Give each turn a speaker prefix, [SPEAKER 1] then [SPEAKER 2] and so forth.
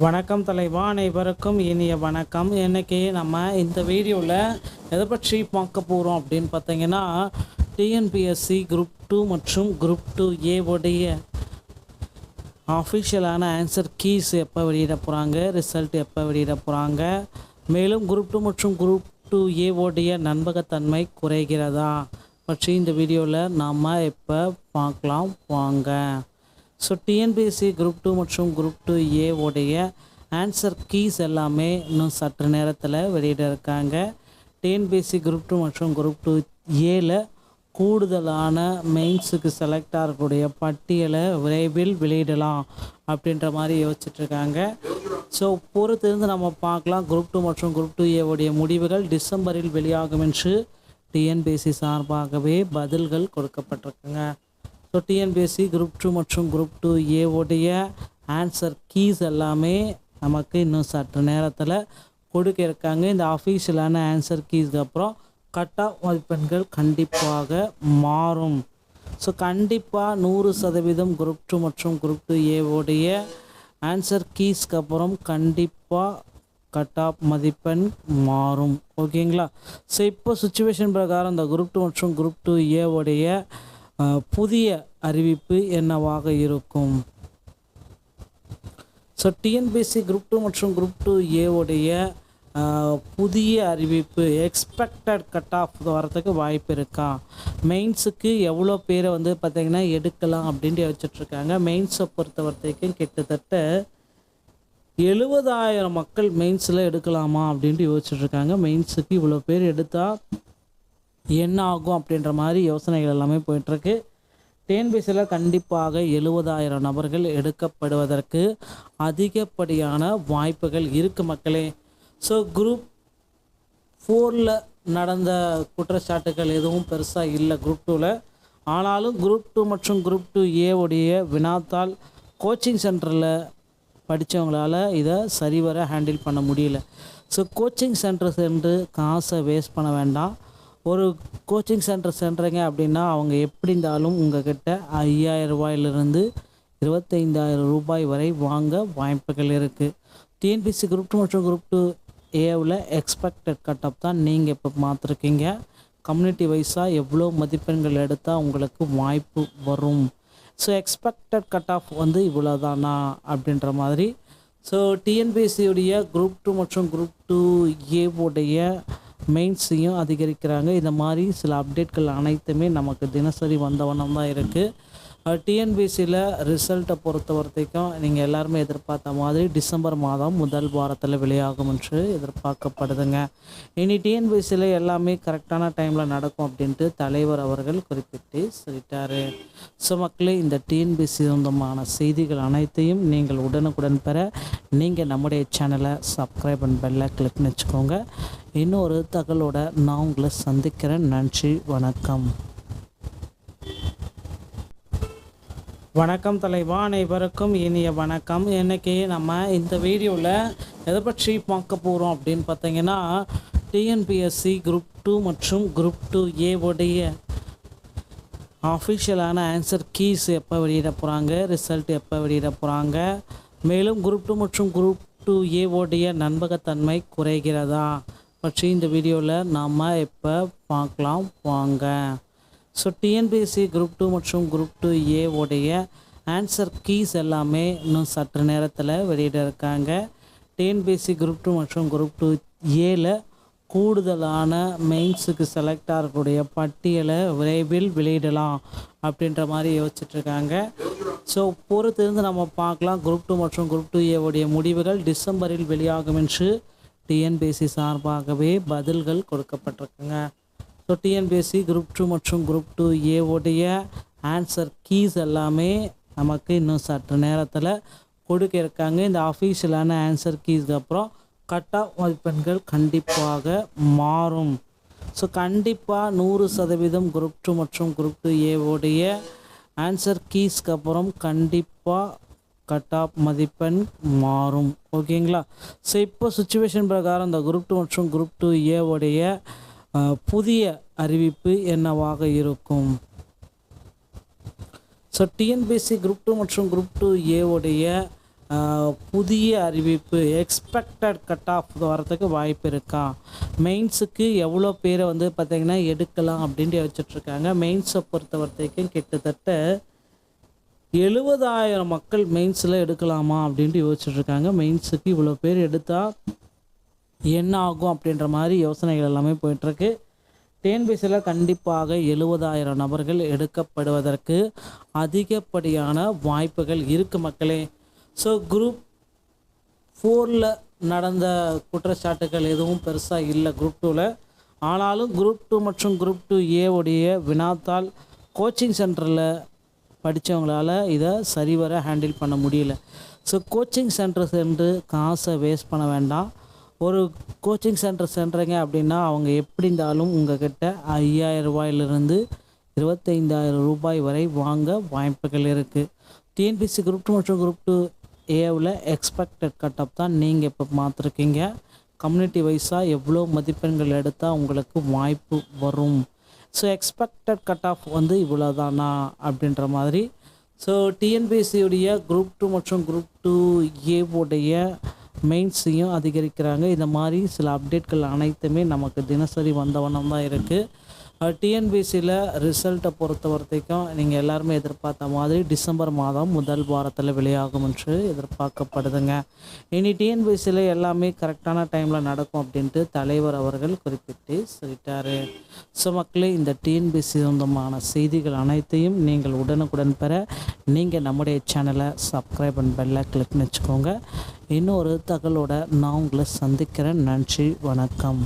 [SPEAKER 1] வணக்கம் தலைவா, அனைவருக்கும் இனிய வணக்கம். இன்றைக்கி நம்ம இந்த வீடியோவில் எதை பற்றி பார்க்க போகிறோம் அப்படின்னு பார்த்தீங்கன்னா, டிஎன்பிஎஸ்சி குரூப் 2 மற்றும் குரூப் 2A உடைய ஆஃபிஷியலான ஆன்சர் கீஸ் எப்போ வெளியிட போகிறாங்க, ரிசல்ட் எப்போ வெளியிட போகிறாங்க, மேலும் குரூப் 2 மற்றும் குரூப் 2A உடைய நம்பகத்தன்மை குறைகிறதா பற்றி இந்த வீடியோவில் நாம் எப்போ பார்க்கலாம் வாங்க. ஸோ டிஎன்பிஎஸ்சி குரூப் 2 மற்றும் குரூப் 2A உடைய ஆன்சர் கீஸ் எல்லாமே இன்னும் சற்று நேரத்தில் வெளியிட இருக்காங்க. டிஎன்பிஎஸ்சி குரூப் 2 மற்றும் குரூப் 2Aல கூடுதலான மெயின்ஸுக்கு செலக்ட் ஆகக்கூடிய பட்டியலை விரைவில் வெளியிடலாம் அப்படின்ற மாதிரி யோசிச்சுட்ருக்காங்க. ஸோ பொறுத்திருந்து நம்ம பார்க்கலாம். குரூப் 2 மற்றும் குரூப் 2A உடைய முடிவுகள் டிசம்பரில் வெளியாகும் என்று டிஎன்பிஎஸ்சி சார்பாகவே பதில்கள் கொடுக்கப்பட்டிருக்குங்க. ஸோ டிஎன்பிஎஸ்சி குரூப் 2 மற்றும் குரூப் 2A உடைய ஆன்சர் கீஸ் எல்லாமே நமக்கு இன்னும் சற்று நேரத்தில் கொடுக்க இருக்காங்க. இந்த அஃபீஷியலான ஆன்சர் கீஸ்க்கு அப்புறம் கட் ஆஃப் மதிப்பெண்கள் கண்டிப்பாக மாறும். ஸோ கண்டிப்பாக 100% குரூப் 2 மற்றும் குரூப் 2A உடைய ஆன்சர் கீஸ்க்கு அப்புறம் கண்டிப்பாக கட் ஆஃப் மதிப்பெண் மாறும். ஓகேங்களா? ஸோ இப்போ சுச்சுவேஷன் பிரகாரம் இந்த குரூப் 2 மற்றும் குரூப் 2A உடைய புதிய அறிவிப்பு என்னவாக இருக்கும்? ஸோ டிஎன்பிஎஸ்சி குரூப் 2 மற்றும் குரூப் 2A உடைய புதிய அறிவிப்பு எக்ஸ்பெக்டட் கட் ஆஃப் வரத்துக்கு வாய்ப்பு இருக்கா? மெயின்ஸுக்கு எவ்வளோ பேரை பார்த்திங்கன்னா எடுக்கலாம் அப்படின்ட்டு வச்சுட்ருக்காங்க. மெயின்ஸை பொறுத்த வரைக்கும் கிட்டத்தட்ட 70,000 மக்கள் மெயின்ஸில் எடுக்கலாமா அப்படின்ட்டு யோசிச்சுட்ருக்காங்க. மெயின்ஸுக்கு இவ்வளோ பேர் எடுத்தால் என்ன ஆகும் அப்படின்ற மாதிரி யோசனைகள் எல்லாமே போயிட்டுருக்கு. டிஎன்பிஎஸ்சியில் கண்டிப்பாக 70,000 நபர்கள் எடுக்கப்படுவதற்கு அதிகப்படியான வாய்ப்புகள் இருக்குது மக்களே. ஸோ குரூப் 4ல் நடந்த குற்றச்சாட்டுகள் எதுவும் பெருசாக இல்லை குரூப் 2ல். ஆனாலும் குரூப் 2 மற்றும் குரூப் 2A உடைய வினாத்தால் கோச்சிங் சென்டரில் படித்தவங்களால் இதை சரிவர ஹேண்டில் பண்ண முடியல. ஸோ கோச்சிங் சென்டர் சென்று காசை வேஸ்ட் பண்ண வேண்டாம். ஒரு கோச்சிங் சென்டர் சென்றுங்க அப்படின்னா அவங்க எப்படி இருந்தாலும் உங்கள்கிட்ட 5,000 ரூபாயிலிருந்து 25,000 ரூபாய் வரை வாங்க வாய்ப்புகள் இருக்குது. டிஎன்பிஎஸ்சி குரூப் 2 மற்றும் குரூப் 2Aவில் எக்ஸ்பெக்டட் கட் ஆஃப் தான் நீங்கள் இப்போ பார்த்துருக்கீங்க. கம்யூனிட்டி வைஸாக எவ்வளோ மதிப்பெண்கள் எடுத்தால் உங்களுக்கு வாய்ப்பு வரும். ஸோ எக்ஸ்பெக்டட் கட் ஆஃப் இவ்வளோதானா அப்படின்ற மாதிரி. ஸோ டிஎன்பிஎஸ்சியுடைய குரூப் 2 மற்றும் குரூப் 2A உடைய மெயின்ஸையும் அதிகரிக்கிறாங்க. இந்த மாதிரி சில அப்டேட்கள் அனைத்துமே நமக்கு தினசரி வந்தவண்ணம் தான் இருக்குது. டிஎன்பிஎஸ்சியில் ரிசல்ட்டை பொறுத்த வரைக்கும் நீங்கள் எல்லாருமே எதிர்பார்த்த மாதிரி டிசம்பர் மாதம் முதல் வாரத்தில் வெளியாகும் என்று எதிர்பார்க்கப்படுதுங்க. இனி டிஎன்பிஎஸ்சியில் எல்லாமே கரெக்டான டைமில் நடக்கும் அப்படின்ட்டு தலைவர் அவர்கள் குறிப்பிட்டு சொல்லிட்டார். ஸோ மக்களே, இந்த டிஎன்பிஎஸ்சி சொந்தமான செய்திகள் அனைத்தையும் நீங்கள் உடனுக்குடன் பெற நீங்கள் நம்முடைய சேனலை சப்ஸ்கிரைப் அண்ட் பெல்லை கிளிக் பண்ணி வச்சுக்கோங்க. இன்னொரு தகவலோட நான் உங்களை சந்திக்கிறேன். நன்றி, வணக்கம். வணக்கம் தலைவா, அனைவருக்கும் இனிய வணக்கம். இன்றைக்கி நம்ம இந்த வீடியோவில் எதை பற்றி பார்க்க போகிறோம் அப்படின்னு பார்த்தீங்கன்னா, டிஎன்பிஎஸ்சி குரூப் 2 மற்றும் குரூப் 2A உடைய ஆஃபிஷியலான ஆன்சர் கீஸ் எப்போ வெளியிட போகிறாங்க, ரிசல்ட் எப்போ வெளியிட போகிறாங்க, மேலும் குரூப் 2 மற்றும் குரூப் 2A உடைய நம்பகத்தன்மை குறைகிறதா பற்றி இந்த வீடியோவில் நாம் எப்போ பார்க்கலாம் வாங்க. ஸோ டிஎன்பிஎஸ்சி குரூப் 2 மற்றும் குரூப் 2A உடைய ஆன்சர் கீஸ் எல்லாமே இன்னும் சற்று நேரத்தில் வெளியிட இருக்காங்க. டிஎன்பிஎஸ்சி குரூப் 2 மற்றும் குரூப் 2Aல கூடுதலான மெயின்ஸுக்கு செலக்ட் ஆகக்கூடிய பட்டியலை விரைவில் வெளியிடலாம் அப்படின்ற மாதிரி யோசிச்சுட்ருக்காங்க. ஸோ பொறுத்திருந்து நம்ம பார்க்கலாம். குரூப் 2 மற்றும் குரூப் 2A உடைய முடிவுகள் டிசம்பரில் வெளியாகும் என்று டிஎன்பிஎஸ்சி சார்பாகவே பதில்கள் கொடுக்கப்பட்டிருக்குங்க. ஸோ டிஎன்பிஎஸ்சி குரூப் 2 மற்றும் குரூப் 2A உடைய ஆன்சர் கீஸ் எல்லாமே நமக்கு இன்னும் சற்று நேரத்தில் கொடுக்க இருக்காங்க. இந்த அஃபீஷியலான ஆன்சர் கீஸ்க்கு அப்புறம் கட் ஆஃப் மதிப்பெண்கள் கண்டிப்பாக மாறும். ஸோ கண்டிப்பாக 100% குரூப் 2 மற்றும் குரூப் 2A உடைய ஆன்சர் கீஸ்க்கு அப்புறம் கண்டிப்பாக கட் ஆஃப் மதிப்பெண் மாறும். ஓகேங்களா? ஸோ இப்போ சுச்சுவேஷன் பிரகாரம் இந்த குரூப் 2 மற்றும் குரூப் 2A உடைய புதிய அறிவிப்பு என்னவாக இருக்கும்? ஸோ டிஎன்பிஎஸ்சி குரூப் 2 மற்றும் குரூப் 2A உடைய புதிய அறிவிப்பு எக்ஸ்பெக்டட் கட் ஆஃப் வரத்துக்கு வாய்ப்பு இருக்கா, மெயின்ஸுக்கு எவ்வளோ பேரை வந்து பார்த்திங்கன்னா எடுக்கலாம் அப்படின்ட்டு வச்சுட்ருக்காங்க. மெயின்ஸை பொறுத்த வரைக்கும் கிட்டத்தட்ட 70,000 மக்கள் மெயின்ஸில் எடுக்கலாமா அப்படின்ட்டு யோசிச்சுட்ருக்காங்க. மெயின்ஸுக்கு இவ்வளோ பேர் எடுத்தால் என்ன ஆகும் அப்படின்ற மாதிரி யோசனைகள் எல்லாமே போயிட்டுருக்கு. டிஎன்பிசியில் கண்டிப்பாக 70,000 நபர்கள் எடுக்கப்படுவதற்கு அதிகப்படியான வாய்ப்புகள் இருக்குது மக்களே. ஸோ குரூப் 4 நடந்த குற்றச்சாட்டுகள் எதுவும் பெருசாக இல்லை குரூப் 2. ஆனாலும் குரூப் 2 மற்றும் குரூப் 2A உடைய வினாத்தால் கோச்சிங் சென்டரில் படித்தவங்களால் இதை சரிவர ஹேண்டில் பண்ண முடியல. ஸோ கோச்சிங் சென்டர் சென்று காசை வேஸ்ட் பண்ண வேண்டாம். ஒரு கோச்சிங் சென்டர் சென்றுங்க அப்படின்னா அவங்க எப்படி இருந்தாலும் உங்கள்கிட்ட 5,000 ரூபாயிலிருந்து 25,000 ரூபாய் வரை வாங்க வாய்ப்புகள் இருக்குது. டிஎன்பிசி குரூப் 2 மற்றும் குரூப் 2Aவில் எக்ஸ்பெக்டட் கட் ஆஃப் தான் நீங்கள் இப்போ பார்த்துருக்கீங்க. கம்யூனிட்டி வைஸாக எவ்வளோ மதிப்பெண்கள் எடுத்தால் உங்களுக்கு வாய்ப்பு வரும். ஸோ எக்ஸ்பெக்டட் கட் ஆஃப் வந்து இவ்வளோ தானா அப்படின்ற மாதிரி. ஸோ டிஎன்பிசியுடைய குரூப் 2 மற்றும் குரூப் 2A உடைய மெயின்ஸையும் அதிகரிக்கிறாங்க. இந்த மாதிரி சில அப்டேட்கள் அனைத்துமே நமக்கு தினசரி வந்தவண்ணம் தான் இருக்குது. டிஎன்பிசியில் ரிசல்ட்டை பொறுத்த வரைக்கும் நீங்கள் எல்லாருமே எதிர்பார்த்த மாதிரி டிசம்பர் மாதம் முதல் வாரத்தில் வெளியாகும் என்று எதிர்பார்க்கப்படுதுங்க. இனி டிஎன்பிசியில் எல்லாமே கரெக்டான டைமில் நடக்கும் அப்படின்ட்டு தலைவர் அவர்கள் குறிப்பிட்டு சொல்லிட்டார். ஸோ மக்களே, இந்த டிஎன்பிசி சொந்தமான செய்திகள் அனைத்தையும் நீங்கள் உடனுக்குடன் பெற நீங்கள் நம்முடைய சேனலை சப்ஸ்கிரைப் அண்ட் பெல்லை கிளிக் வச்சுக்கோங்க. இன்னொரு தகவலோட நான் உங்களை சந்திக்கிறேன். நன்றி, வணக்கம்.